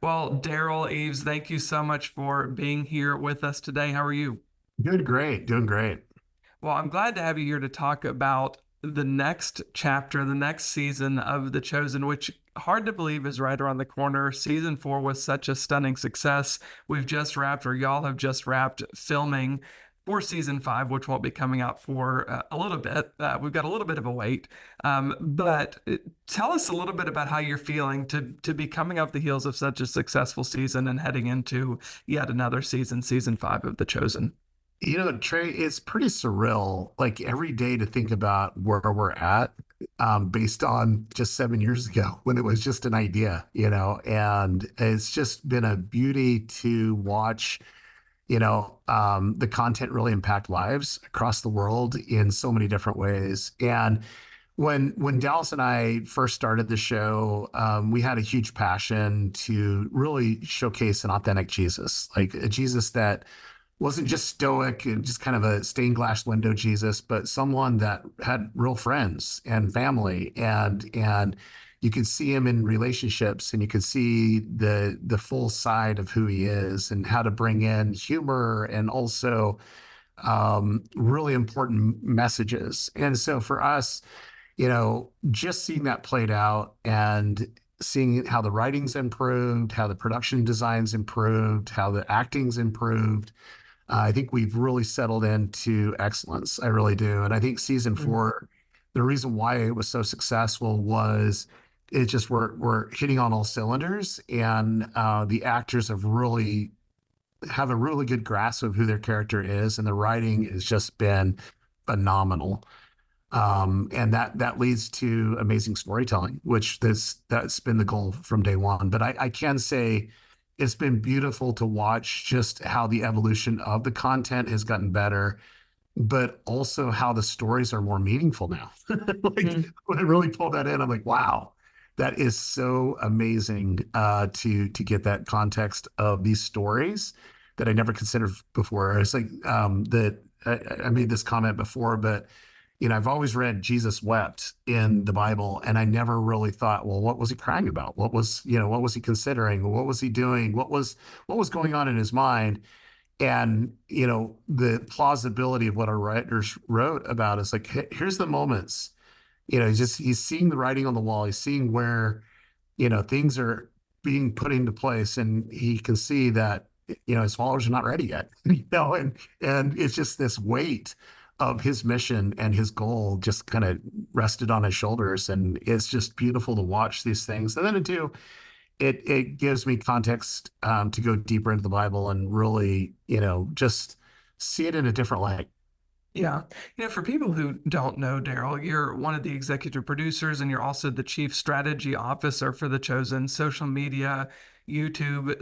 Well, Derral Eves, thank you so much for being here with us today. How are you? Doing great, doing great. Well, I'm glad to have you here to talk about the next chapter, the next season of The Chosen, which hard to believe is right around the corner. Season 4 was such a stunning success. We've just wrapped, or y'all have just wrapped filming for season 5, which won't be coming out for a little bit. We've got a little bit of a wait. But tell us a little bit about how you're feeling to be coming off the heels of such a successful season and heading into yet another season, season 5 of The Chosen. Trey, it's pretty surreal, like every day to think about where we're at, based on just 7 years ago when it was just an idea, and it's just been a beauty to watch, the content really impact lives across the world in so many different ways. And when Dallas and I first started the show, we had a huge passion to really showcase an authentic Jesus, like a Jesus that wasn't just stoic and just kind of a stained glass window Jesus, but someone that had real friends and family, and you could see him in relationships, and you could see the full side of who he is and how to bring in humor and also really important messages. And so for us, just seeing that played out and seeing how the writing's improved, how the production design's improved, how the acting's improved, I think we've really settled into excellence. I really do. And I think season Mm. 4, the reason why it was so successful was it just we're hitting on all cylinders, and the actors have a really good grasp of who their character is, and the writing has just been phenomenal. And that leads to amazing storytelling, which that's been the goal from day one. But I can say it's been beautiful to watch just how the evolution of the content has gotten better, but also how the stories are more meaningful now. Like Mm. when I really pulled that in, I'm like, wow, that is so amazing, to get that context of these stories that I never considered before. It's like, that I made this comment before, but I've always read Jesus wept in the Bible, and I never really thought, well, what was he crying about? What was he considering? What was he doing? What was going on in his mind? And, the plausibility of what our writers wrote about is like, here's the moments, he's seeing the writing on the wall. He's seeing where, things are being put into place, and he can see that, his followers are not ready yet, and it's just this weight of his mission and his goal just kind of rested on his shoulders. And it's just beautiful to watch these things. And then too, it gives me context, to go deeper into the Bible and really, just see it in a different light. Yeah. For people who don't know, Derral, you're one of the executive producers and you're also the chief strategy officer for The Chosen, social media, YouTube.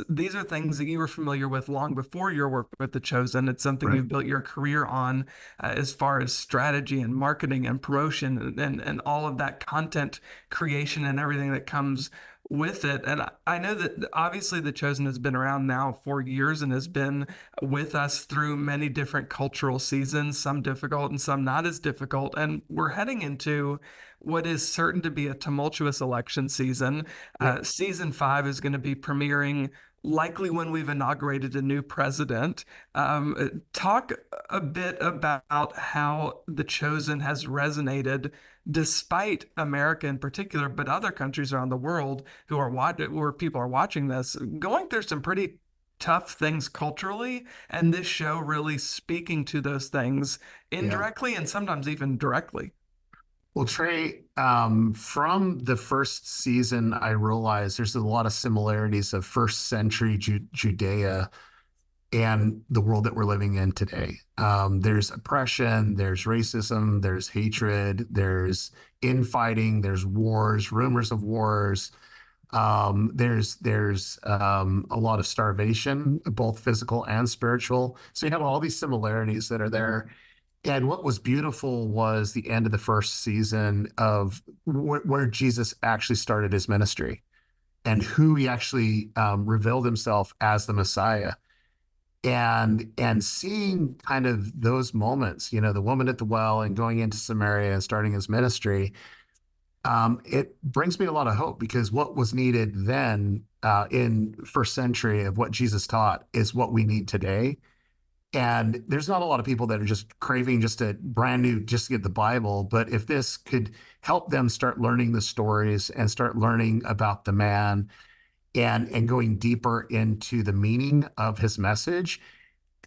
These are things that you were familiar with long before your work with The Chosen. It's something Right. you've built your career on, as far as strategy and marketing and promotion and all of that content creation and everything that comes with it. And I know that obviously The Chosen has been around now for years and has been with us through many different cultural seasons, some difficult and some not as difficult. And we're heading into what is certain to be a tumultuous election season. Yep. Season 5 is going to be premiering likely when we've inaugurated a new president. Talk a bit about how The Chosen has resonated despite America in particular, but other countries around the world where people are watching this, going through some pretty tough things culturally, and this show really speaking to those things Yeah. indirectly and sometimes even directly. Well, Trey, from the first season, I realized there's a lot of similarities of first century Judea and the world that we're living in today. There's oppression, there's racism, there's hatred, there's infighting, there's wars, rumors of wars. There's a lot of starvation, both physical and spiritual. So you have all these similarities that are there. And what was beautiful was the end of the first season of where Jesus actually started his ministry and who he actually, revealed himself as the Messiah. And seeing kind of those moments, the woman at the well and going into Samaria and starting his ministry, It brings me a lot of hope because what was needed then in first century of what Jesus taught is what we need today. And there's not a lot of people that are just craving just a brand new, just to get the Bible. But if this could help them start learning the stories and start learning about the man and going deeper into the meaning of his message,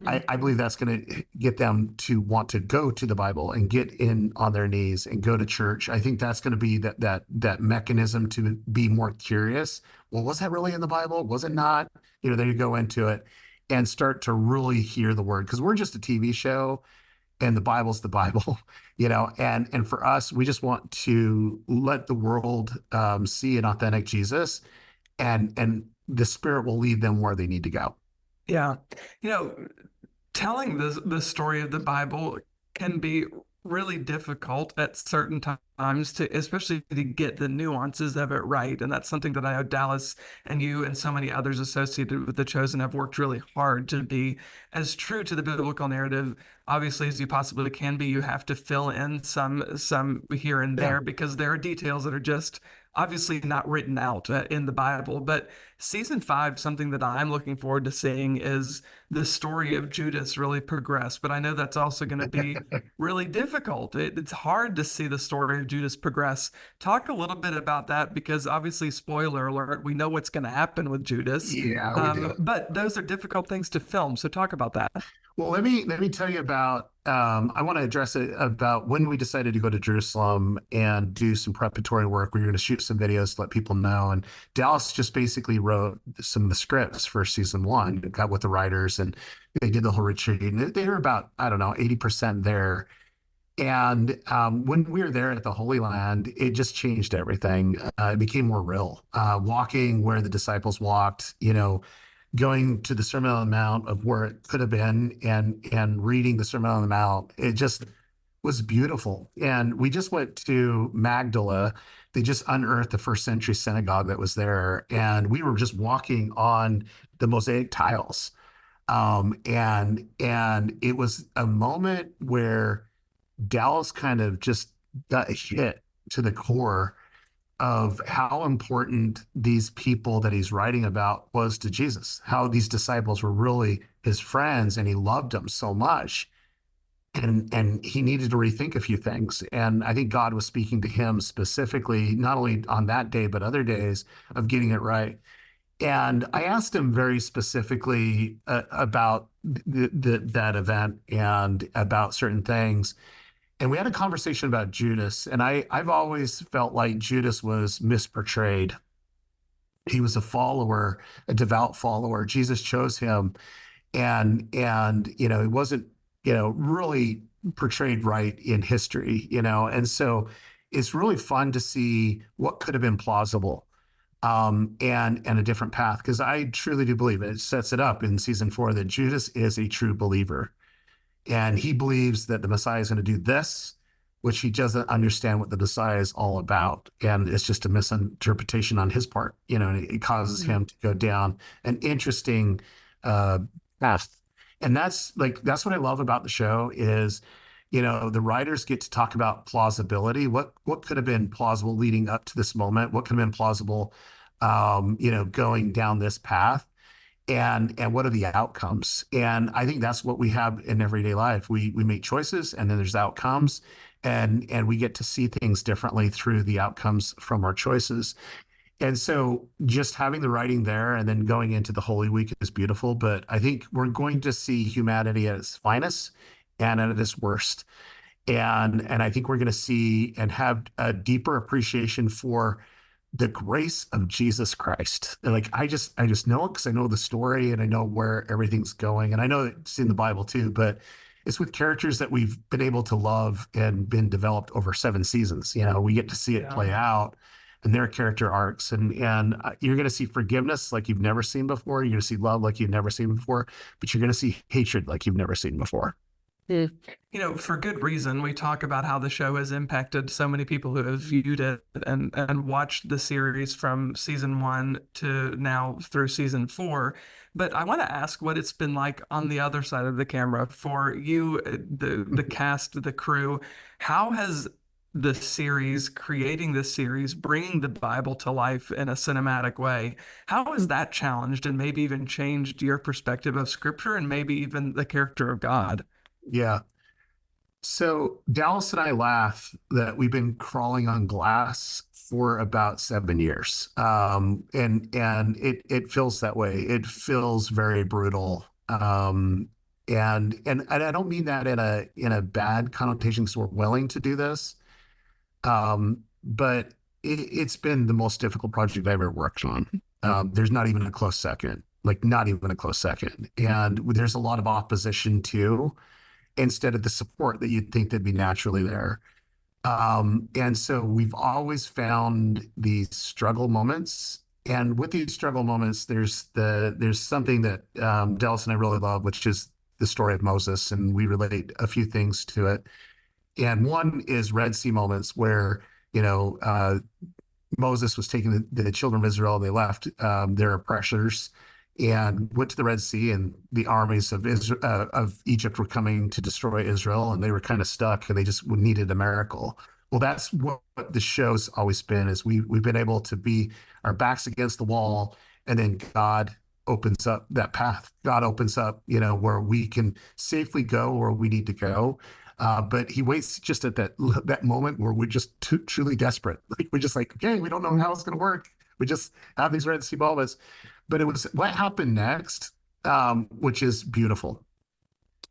I believe that's going to get them to want to go to the Bible and get in on their knees and go to church. I think that's going to be that mechanism to be more curious. Well, was that really in the Bible? Was it not? Then you go into it and start to really hear the word because we're just a TV show and the Bible's the Bible, and for us, we just want to let the world see an authentic Jesus, and the Spirit will lead them where they need to go. Yeah. You know, telling the story of the Bible can be really difficult at certain times to especially to get the nuances of it right. And that's something that I know Dallas and you and so many others associated with The Chosen have worked really hard to be as true to the biblical narrative, obviously, as you possibly can be. You have to fill in some here and Yeah. there because there are details that are just obviously not written out in the Bible. But season 5, something that I'm looking forward to seeing is the story of Judas really progress. But I know that's also going to be really difficult. It's hard to see the story of Judas progress. Talk a little bit about that because obviously, spoiler alert, we know what's going to happen with Judas. Yeah, we do. But those are difficult things to film. So talk about that. Well, let me tell you about. I want to address it about when we decided to go to Jerusalem and do some preparatory work. We were going to shoot some videos to let people know, and Dallas just basically wrote some of the scripts for season 1. Got with the writers, and they did the whole retreat. And they were about, I don't know, 80% there. And when we were there at the Holy Land, it just changed everything. It became more real. Walking where the disciples walked, going to the Sermon on the Mount of where it could have been and reading the Sermon on the Mount. It just was beautiful. And we just went to Magdala. They just unearthed the first century synagogue that was there. And we were just walking on the mosaic tiles. And it was a moment where Dallas kind of just got hit to the core of how important these people that he's writing about was to Jesus, how these disciples were really his friends and he loved them so much. And he needed to rethink a few things. And I think God was speaking to him specifically, not only on that day, but other days of getting it right. And I asked him very specifically about that event and about certain things. And we had a conversation about Judas, and I've always felt like Judas was misportrayed. He was a follower, a devout follower. Jesus chose him, and he wasn't really portrayed right in history, and so it's really fun to see what could have been plausible, and a different path, because I truly do believe it sets it up in season 4 that Judas is a true believer. And he believes that the Messiah is going to do this, which he doesn't understand what the Messiah is all about. And it's just a misinterpretation on his part, and it causes him to go down an interesting path. And that's what I love about the show is, the writers get to talk about plausibility. What could have been plausible leading up to this moment? What could have been plausible, going down this path? And what are the outcomes? And I think that's what we have in everyday life. We make choices, and then there's outcomes, and we get to see things differently through the outcomes from our choices. And so just having the writing there and then going into the Holy Week is beautiful. But I think we're going to see humanity at its finest and at its worst. And I think we're going to see and have a deeper appreciation for the grace of Jesus Christ. Like I just know it because I know the story and I know where everything's going. And I know it's in the Bible too, but it's with characters that we've been able to love and been developed over 7 seasons. We get to see it play out and their character arcs. And you're going to see forgiveness like you've never seen before. You're going to see love like you've never seen before, but you're going to see hatred like you've never seen before. For good reason. We talk about how the show has impacted so many people who have viewed it and watched the series from season 1 to now through season 4. But I want to ask what it's been like on the other side of the camera for you, the cast, the crew. How has the series, creating this series, bringing the Bible to life in a cinematic way. How has that challenged and maybe even changed your perspective of Scripture and maybe even the character of God? Yeah. So Dallas and I laugh that we've been crawling on glass for about 7 years. And it feels that way. It feels very brutal. And I don't mean that in a bad connotation because we're willing to do this. But it's been the most difficult project I've ever worked on. There's not even a close second, like not even a close second. And there's a lot of opposition too, instead of the support that you'd think that'd be naturally there. And so we've always found these struggle moments. And with these struggle moments, there's something that Dallas and I really love, which is the story of Moses, and we relate a few things to it. And one is Red Sea moments where, you know, Moses was taking the children of Israel. They left their oppressors and went to the Red Sea, and the armies of Israel, of Egypt were coming to destroy Israel, and they were kind of stuck, and they just needed a miracle. Well, that's what the show's always been: is we've been able to be our backs against the wall, and then God opens up that path. God opens up, you know, where we can safely go where we need to go. But he waits just at that moment where we're just truly desperate. Like we're just like, okay, we don't know how it's going to work. We just have these Red Sea moments. But it was what happened next, which is beautiful,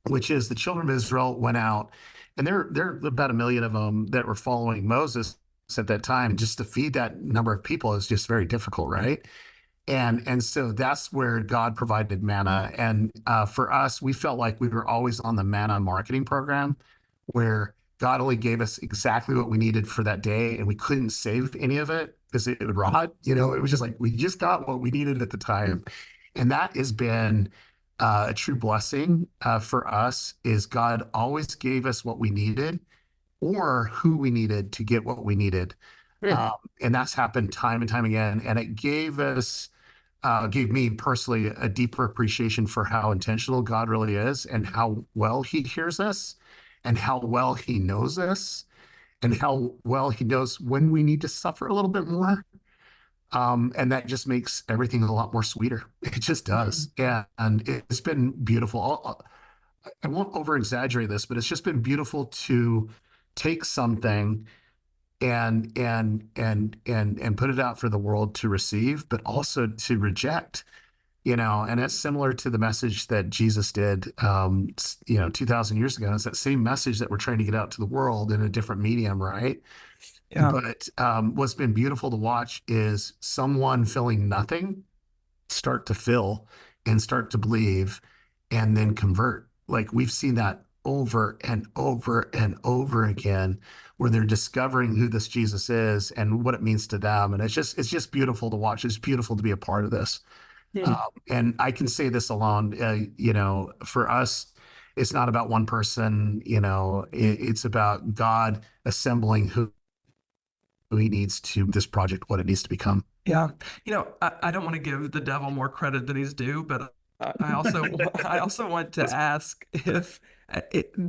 which is the children of Israel went out, and there are about 1 million of them that were following Moses at that time. And just to feed that number of people is just very difficult, right? And so that's where God provided manna. And for us, we felt like we were always on the manna marketing program, where God only gave us exactly what we needed for that day, and we couldn't save any of it because it would rot. You know, it was just like we just got what we needed at the time, and that has been a true blessing for us. Is God always gave us what we needed or who we needed to get what we needed, and that's happened time and time again. And it gave me personally a deeper appreciation for how intentional God really is, and how well He hears us, and how well He knows us, and how well He knows when we need to suffer a little bit more. And that just makes everything a lot more sweeter. It just does. And it's been beautiful. I won't over exaggerate this, but it's just been beautiful to take something and put it out for the world to receive, but also to reject. You know, and it's similar to the message that Jesus did, 2,000 years ago. It's that same message that we're trying to get out to the world in a different medium, right? Yeah. But what's been beautiful to watch is someone feeling nothing start to fill and start to believe and then convert. Like we've seen that over and over and over again, where they're discovering who this Jesus is and what it means to them. And it's just beautiful to watch. It's beautiful to be a part of this. And I can say this alone, for us, it's not about one person, it's about God assembling who he needs to this project, what it needs to become. Yeah. I don't want to give the devil more credit than he's due, but I also I also want to ask if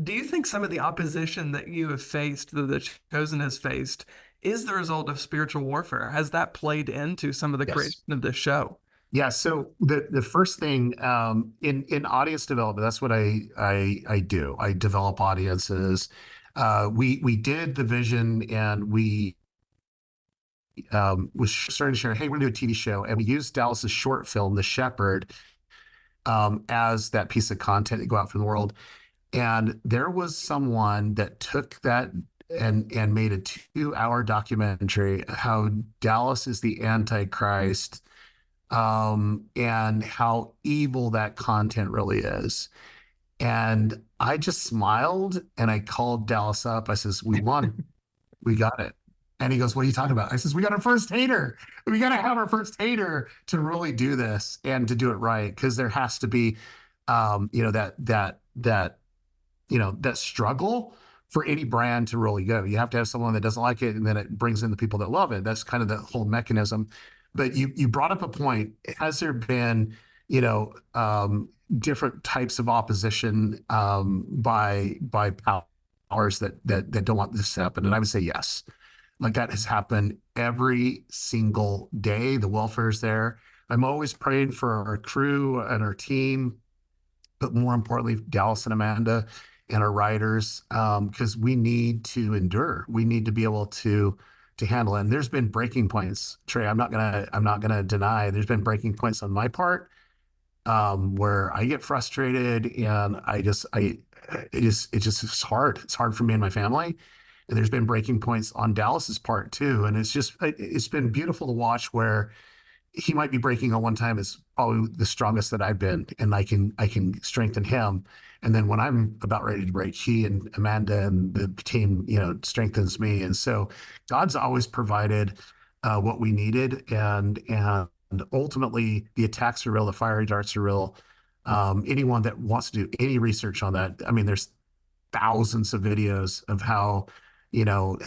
do you think some of the opposition that you have faced, that the chosen has faced, is the result of spiritual warfare? Has that played into some of the Yes. creation of this show? Yeah. So the first thing in audience development, that's what I do. I develop audiences. We did the vision, and we was starting to share, hey, we're going to do a TV show, and we used Dallas's short film, The Shepherd, as that piece of content to go out for the world. And there was someone that took that and made a 2-hour documentary how Dallas is the Antichrist, and how evil that content really is. And I just smiled, and I called Dallas up. I says, we won. We got it. And he goes, what are you talking about? I says, we got our first hater. We got to have our first hater to really do this and to do it right. Because there has to be, that struggle for any brand to really go. You have to have someone that doesn't like it, and then it brings in the people that love it. That's kind of the whole mechanism. But you brought up a point. Has there been, different types of opposition by power? that don't want this to happen? And I would say yes. Like that has happened every single day. The welfare is there. I'm always praying for our crew and our team, but more importantly, Dallas and Amanda and our writers, because we need to endure. We need to be able to handle it. And there's been breaking points, Trey. I'm not gonna deny there's been breaking points on my part, where I get frustrated and it's hard. It's hard for me and my family. And there's been breaking points on Dallas's part too. And it's been beautiful to watch where he might be breaking on one time is probably the strongest that I've been, and I can strengthen him. And then when I'm about ready to break, he and Amanda and the team, strengthens me. And so God's always provided what we needed, and ultimately the attacks are real, the fiery darts are real. Anyone that wants to do any research on that, I mean, there's thousands of videos of you know,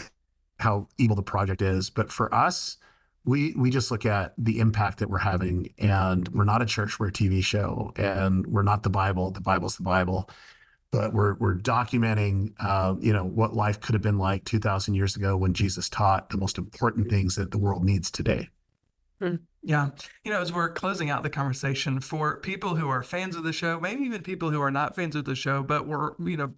how evil the project is. But for us, we just look at the impact that we're having, and we're not a church, we're a TV show, and we're not the Bible. The Bible's the Bible, but we're documenting, what life could have been like 2,000 years ago when Jesus taught the most important things that the world needs today. Yeah. As we're closing out the conversation, for people who are fans of the show, maybe even people who are not fans of the show, but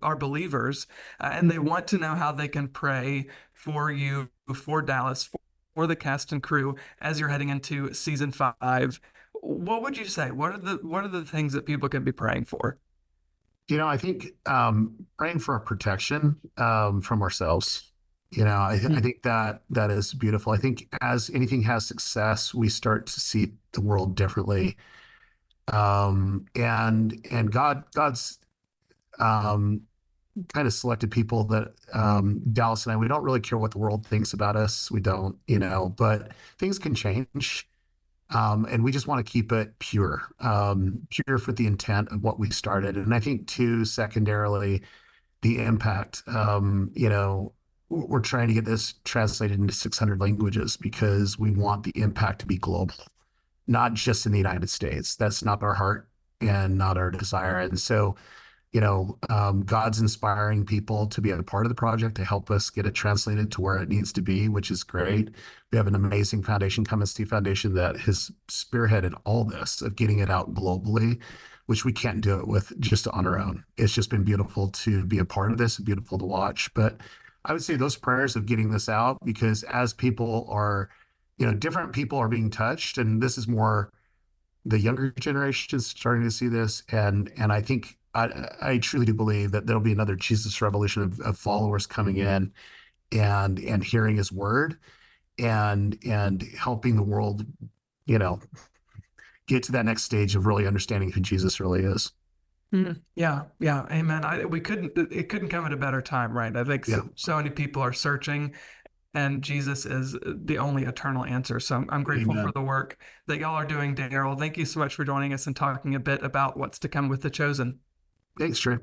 are believers, and they want to know how they can pray for you, for Dallas, for the cast and crew as you're heading into season 5, what would you say? What are the things that people can be praying for? I think praying for our protection from ourselves. I think that is beautiful. I think as anything has success, we start to see the world differently. And God's um, kind of selected people that Dallas and I, we don't really care what the world thinks about us. We don't, but things can change. And we just want to keep it pure for the intent of what we started. And I think too, secondarily, the impact, we're trying to get this translated into 600 languages because we want the impact to be global, not just in the United States. That's not our heart and not our desire. And so, God's inspiring people to be a part of the project to help us get it translated to where it needs to be, which is great. We have an amazing foundation, Come and See Foundation, that has spearheaded all this of getting it out globally, which we can't do it with just on our own. It's just been beautiful to be a part of this, beautiful to watch. But I would say those prayers of getting this out, because as people are, different people are being touched, and this is more the younger generation is starting to see this, and I think I truly do believe that there'll be another Jesus revolution of followers coming in and hearing His word and helping the world, you know, get to that next stage of really understanding who Jesus really is. Yeah, yeah, amen. It couldn't come at a better time, right? I think Yeah, so many people are searching, and Jesus is the only eternal answer. So I'm grateful for amen. the work that y'all are doing, Derral. Thank you so much for joining us and talking a bit about what's to come with The Chosen. Thanks, Trey.